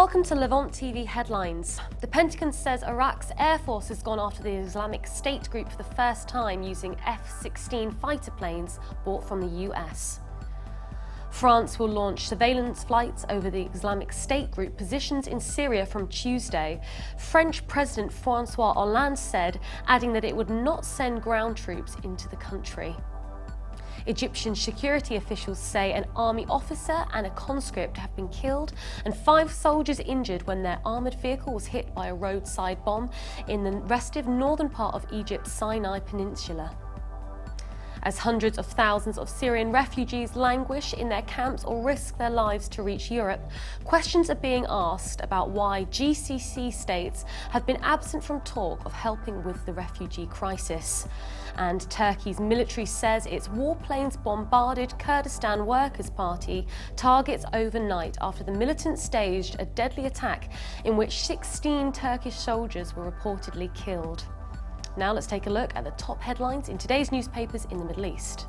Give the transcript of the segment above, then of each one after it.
Welcome to Levant TV headlines. The Pentagon says Iraq's Air Force has gone after the Islamic State group for the first time using F-16 fighter planes bought from the US. France will launch surveillance flights over the Islamic State group positions in Syria from Tuesday. French President François Hollande said, adding that it would not send ground troops into the country. Egyptian security officials say an army officer and a conscript have been killed and 5 soldiers injured when their armoured vehicle was hit by a roadside bomb in the restive northern part of Egypt's Sinai Peninsula. As hundreds of thousands of Syrian refugees languish in their camps or risk their lives to reach Europe, questions are being asked about why GCC states have been absent from talk of helping with the refugee crisis. And Turkey's military says its warplanes bombarded Kurdistan Workers' Party targets overnight after the militants staged a deadly attack in which 16 Turkish soldiers were reportedly killed. Now let's take a look at the top headlines in today's newspapers in the Middle East.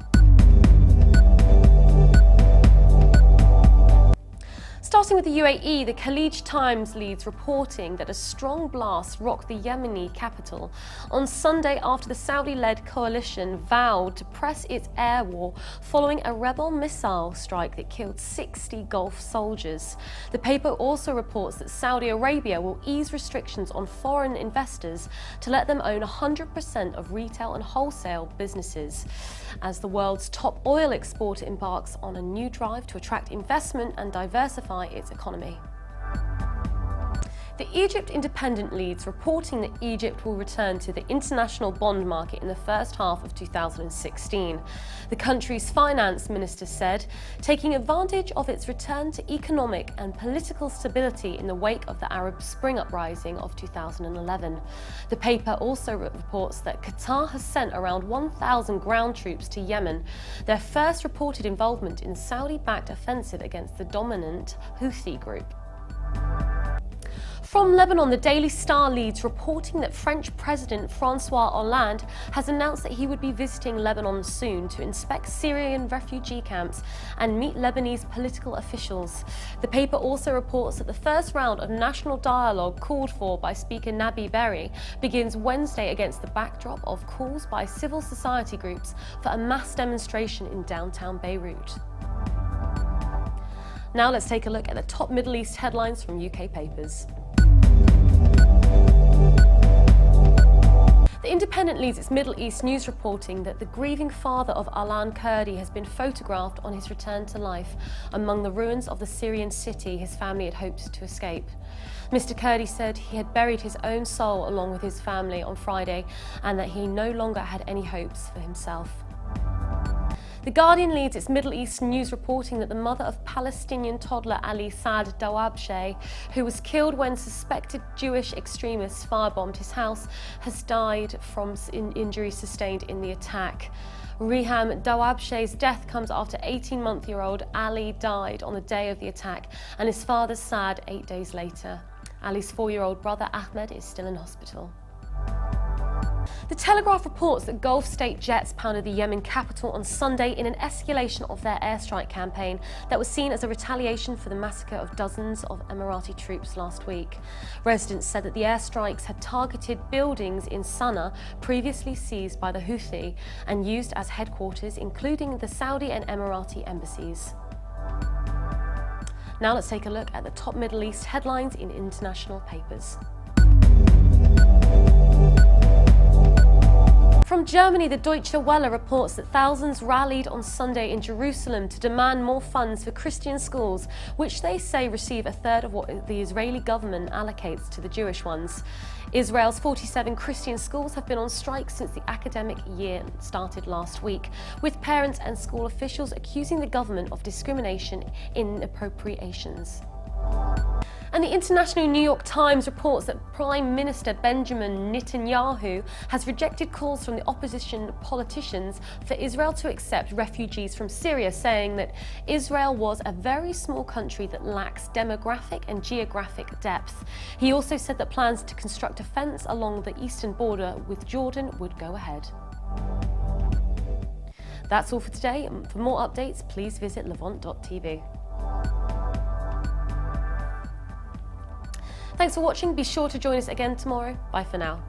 Starting with the UAE, the Khaleej Times leads reporting that a strong blast rocked the Yemeni capital on Sunday after the Saudi-led coalition vowed to press its air war following a rebel missile strike that killed 60 Gulf soldiers. The paper also reports that Saudi Arabia will ease restrictions on foreign investors to let them own 100% of retail and wholesale businesses, as the world's top oil exporter embarks on a new drive to attract investment and diversify its economy. The Egypt Independent leads reporting that Egypt will return to the international bond market in the first half of 2016. The country's finance minister said, taking advantage of its return to economic and political stability in the wake of the Arab Spring uprising of 2011. The paper also reports that Qatar has sent around 1,000 ground troops to Yemen, their first reported involvement in the Saudi-backed offensive against the dominant Houthi group. From Lebanon, the Daily Star leads reporting that French President François Hollande has announced that he would be visiting Lebanon soon to inspect Syrian refugee camps and meet Lebanese political officials. The paper also reports that the first round of national dialogue called for by Speaker Nabi Berri begins Wednesday against the backdrop of calls by civil society groups for a mass demonstration in downtown Beirut. Now let's take a look at the top Middle East headlines from UK papers. The Independent leads its Middle East news reporting that the grieving father of Alan Kurdi has been photographed on his return to life among the ruins of the Syrian city his family had hoped to escape. Mr. Kurdi said he had buried his own soul along with his family on Friday and that he no longer had any hopes for himself. The Guardian leads its Middle East news reporting that the mother of Palestinian toddler Ali Saad Dawabshe, who was killed when suspected Jewish extremists firebombed his house, has died from injuries sustained in the attack. Riham Dawabshe's death comes after 18-month-old Ali died on the day of the attack and his father Saad 8 days later. Ali's 4-year-old brother Ahmed is still in hospital. The Telegraph reports that Gulf state jets pounded the Yemen capital on Sunday in an escalation of their airstrike campaign that was seen as a retaliation for the massacre of dozens of Emirati troops last week. Residents said that the airstrikes had targeted buildings in Sana'a previously seized by the Houthi and used as headquarters, including the Saudi and Emirati embassies. Now let's take a look at the top Middle East headlines in international papers. From Germany, the Deutsche Welle reports that thousands rallied on Sunday in Jerusalem to demand more funds for Christian schools, which they say receive a third of what the Israeli government allocates to the Jewish ones. Israel's 47 Christian schools have been on strike since the academic year started last week, with parents and school officials accusing the government of discrimination in appropriations. And the International New York Times reports that Prime Minister Benjamin Netanyahu has rejected calls from the opposition politicians for Israel to accept refugees from Syria, saying that Israel was a very small country that lacks demographic and geographic depth. He also said that plans to construct a fence along the eastern border with Jordan would go ahead. That's all for today. For more updates, please visit levant.tv. Thanks for watching. Be sure to join us again tomorrow. Bye for now.